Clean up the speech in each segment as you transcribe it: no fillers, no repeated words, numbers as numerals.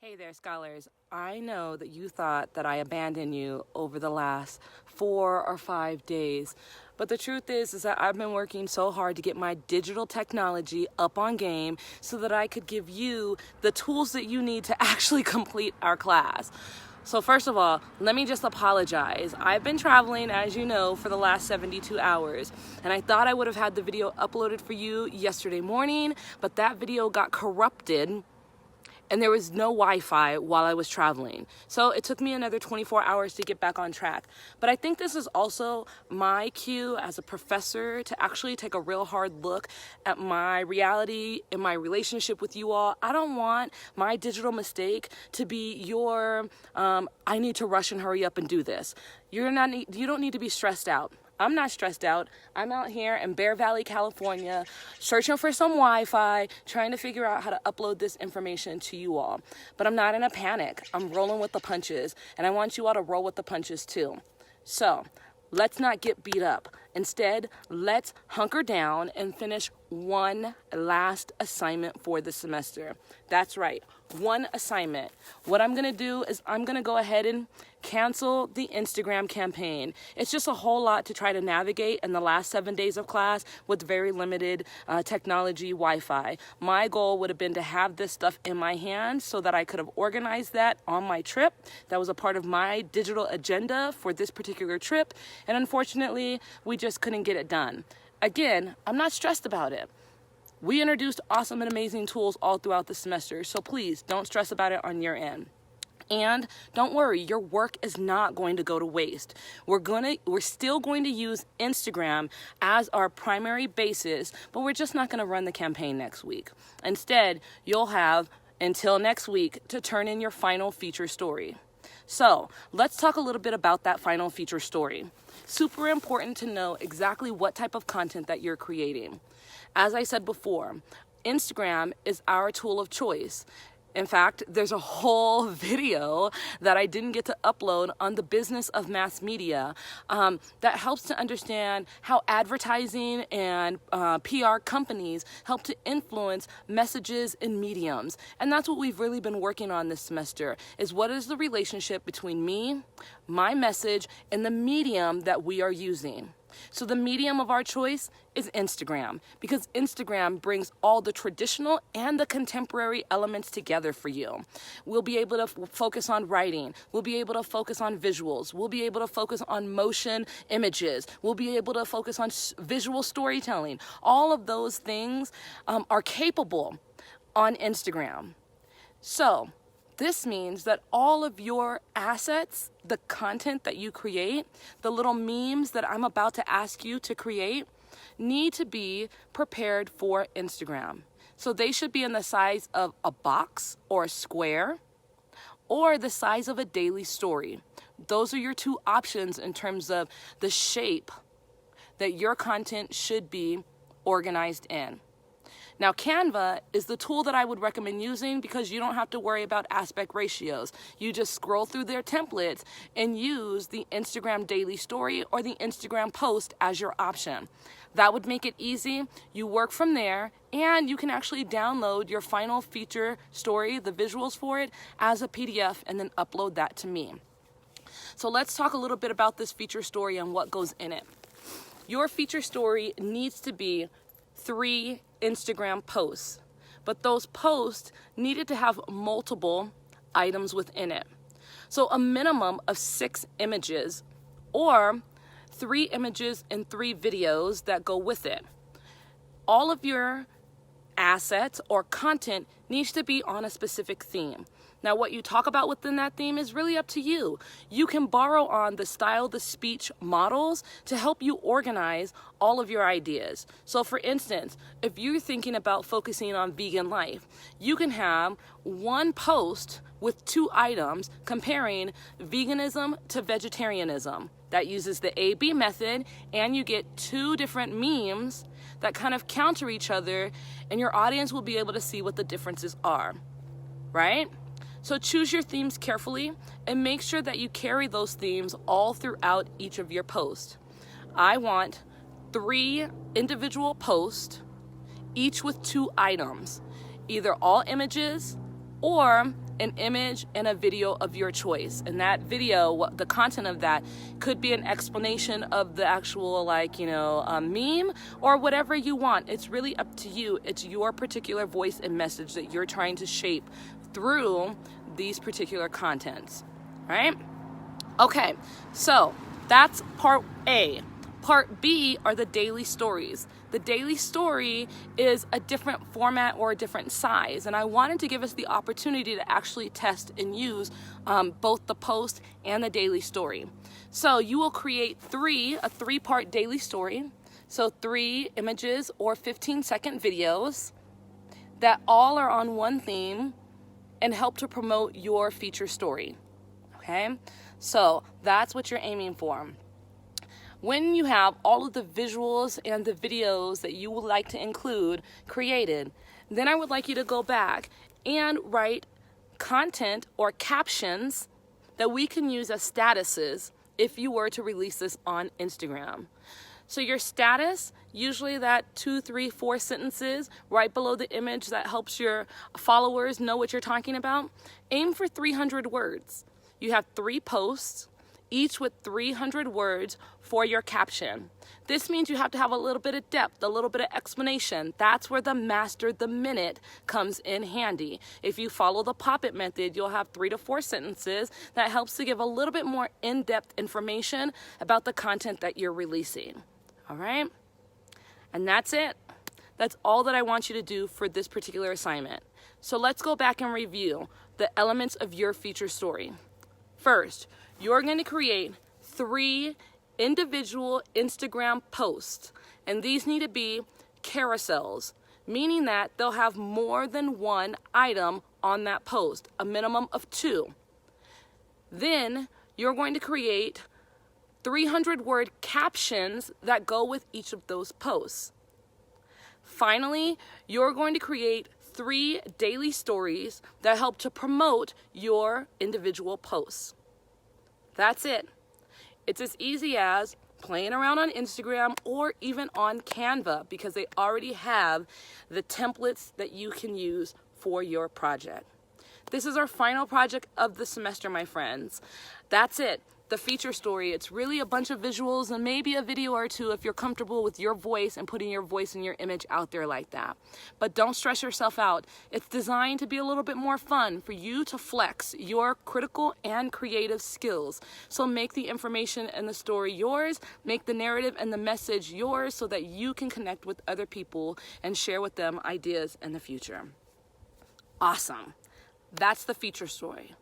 Hey there, scholars. I know that you thought that I abandoned you over the last 4 or 5 days, but the truth is that I've been working so hard to get my digital technology up on game so that I could give you the tools that you need to actually complete our class. So first of all, let me just apologize. I've been traveling, as you know, for the last 72 hours, and I thought I would have had the video uploaded for you yesterday morning, but that video got corrupted and there was no Wi-Fi while I was traveling. So it took me another 24 hours to get back on track. But I think this is also my cue as a professor to actually take a real hard look at my reality and my relationship with you all. I don't want my digital mistake to be your, I need to rush and hurry up and do this. You don't need to be stressed out. I'm not stressed out. I'm out here in Bear Valley, California, searching for some Wi-Fi, trying to figure out how to upload this information to you all. But I'm not in a panic. I'm rolling with the punches, and I want you all to roll with the punches too. So let's not get beat up. Instead, let's hunker down and finish one last assignment for the semester. That's right, one assignment. What I'm gonna do is I'm gonna go ahead and cancel the Instagram campaign. It's just a whole lot to try to navigate in the last 7 days of class with very limited technology Wi-Fi. My goal would have been to have this stuff in my hands so that I could have organized that on my trip. That was a part of my digital agenda for this particular trip, and unfortunately, we just couldn't get it done. Again, I'm not stressed about it. We introduced awesome and amazing tools all throughout the semester, so please don't stress about it on your end. And don't worry, your work is not going to go to waste. We're still going to use Instagram as our primary basis, but we're just not going to run the campaign next week. Instead, you'll have until next week to turn in your final feature story. So let's talk a little bit about that final feature story. Super important to know exactly what type of content that you're creating. As I said before, Instagram is our tool of choice. In fact, there's a whole video that I didn't get to upload on the business of mass media that helps to understand how advertising and PR companies help to influence messages and mediums. And that's what we've really been working on this semester, is what is the relationship between me, my message, and the medium that we are using. So the medium of our choice is Instagram, because Instagram brings all the traditional and the contemporary elements together for you. We'll be able to focus on writing. We'll be able to focus on visuals. We'll be able to focus on motion images. We'll be able to focus on visual storytelling. All of those things are capable on Instagram. So this means that all of your assets, the content that you create, the little memes that I'm about to ask you to create, need to be prepared for Instagram. So they should be in the size of a box or a square, or the size of a daily story. Those are your two options in terms of the shape that your content should be organized in. Now, Canva is the tool that I would recommend using because you don't have to worry about aspect ratios. You just scroll through their templates and use the Instagram daily story or the Instagram post as your option. That would make it easy. You work from there, and you can actually download your final feature story, the visuals for it, as a PDF and then upload that to me. So let's talk a little bit about this feature story and what goes in it. Your feature story needs to be 3 Instagram posts, but those posts needed to have multiple items within it. So a minimum of 6 images or 3 images and 3 videos that go with it. All of your assets or content needs to be on a specific theme. Now, what you talk about within that theme is really up to you. You can borrow on the style, the speech models to help you organize all of your ideas. So for instance, if you're thinking about focusing on vegan life, you can have one post with 2 items comparing veganism to vegetarianism. That uses the A-B method, and you get 2 different memes that kind of counter each other, and your audience will be able to see what the differences are, right? So choose your themes carefully and make sure that you carry those themes all throughout each of your posts. I want 3 individual posts, each with 2 items, either all images or an image and a video of your choice. And that video, the content of that could be an explanation of the actual meme or whatever you want. It's really up to you. It's your particular voice and message that you're trying to shape through these particular contents, right? Okay, so that's part A. Part B are the daily stories. The daily story is a different format or a different size, and I wanted to give us the opportunity to actually test and use both the post and the daily story. So you will create a three-part daily story, so 3 images or 15-second videos that all are on one theme and help to promote your feature story, okay? So that's what you're aiming for. When you have all of the visuals and the videos that you would like to include created, then I would like you to go back and write content or captions that we can use as statuses if you were to release this on Instagram. So your status, usually that 2, 3, 4 sentences right below the image that helps your followers know what you're talking about, aim for 300 words. You have 3 posts, each with 300 words for your caption. This means you have to have a little bit of depth, a little bit of explanation. That's where the master the minute comes in handy. If you follow the Pop-It method, you'll have 3 to 4 sentences that helps to give a little bit more in-depth information about the content that you're releasing. All right? And that's it. That's all that I want you to do for this particular assignment. So let's go back and review the elements of your feature story. First, you're going to create 3 individual Instagram posts, and these need to be carousels, meaning that they'll have more than 1 item on that post, a minimum of 2. Then you're going to create 300-word captions that go with each of those posts. Finally, you're going to create 3 daily stories that help to promote your individual posts. That's it. It's as easy as playing around on Instagram or even on Canva, because they already have the templates that you can use for your project. This is our final project of the semester, my friends. That's it. The feature story. It's really a bunch of visuals and maybe a video or 2 if you're comfortable with your voice and putting your voice and your image out there like that. But don't stress yourself out. It's designed to be a little bit more fun for you to flex your critical and creative skills. So make the information and the story yours, make the narrative and the message yours so that you can connect with other people and share with them ideas in the future. Awesome. That's the feature story.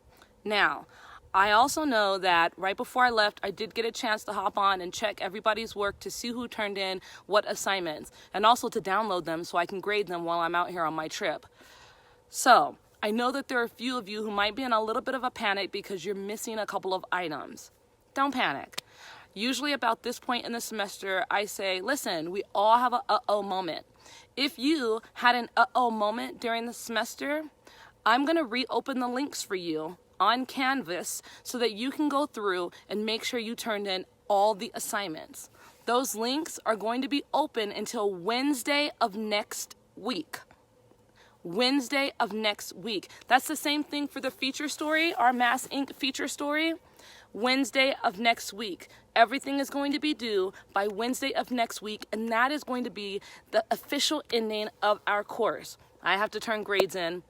Now, I also know that right before I left, I did get a chance to hop on and check everybody's work to see who turned in what assignments, and also to download them so I can grade them while I'm out here on my trip. So I know that there are a few of you who might be in a little bit of a panic because you're missing a couple of items. Don't panic. Usually about this point in the semester, I say, listen, we all have a uh-oh moment. If you had an uh-oh moment during the semester, I'm going to reopen the links for you on Canvas so that you can go through and make sure you turned in all the assignments. Those links are going to be open until Wednesday of next week. Wednesday of next week. That's the same thing for the feature story, our Mass Inc. feature story. Wednesday of next week. Everything is going to be due by Wednesday of next week, and that is going to be the official ending of our course. I have to turn grades in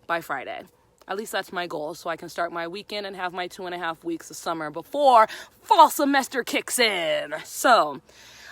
by Friday. At least that's my goal, so I can start my weekend and have my 2.5 weeks of summer before fall semester kicks in. So,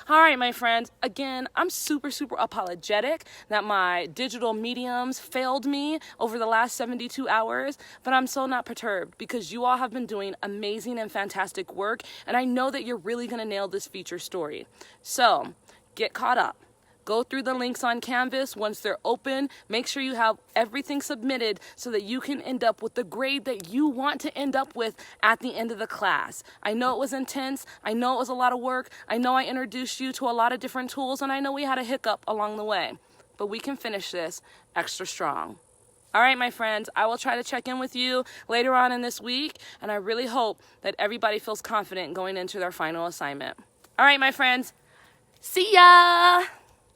all right, my friends, again, I'm super apologetic that my digital mediums failed me over the last 72 hours, but I'm so not perturbed because you all have been doing amazing and fantastic work, and I know that you're really gonna nail this feature story. So, get caught up. Go through the links on Canvas. Once they're open, make sure you have everything submitted so that you can end up with the grade that you want to end up with at the end of the class. I know it was intense. I know it was a lot of work. I know I introduced you to a lot of different tools, and I know we had a hiccup along the way. But we can finish this extra strong. All right, my friends, I will try to check in with you later on in this week, and I really hope that everybody feels confident going into their final assignment. All right, my friends, see ya!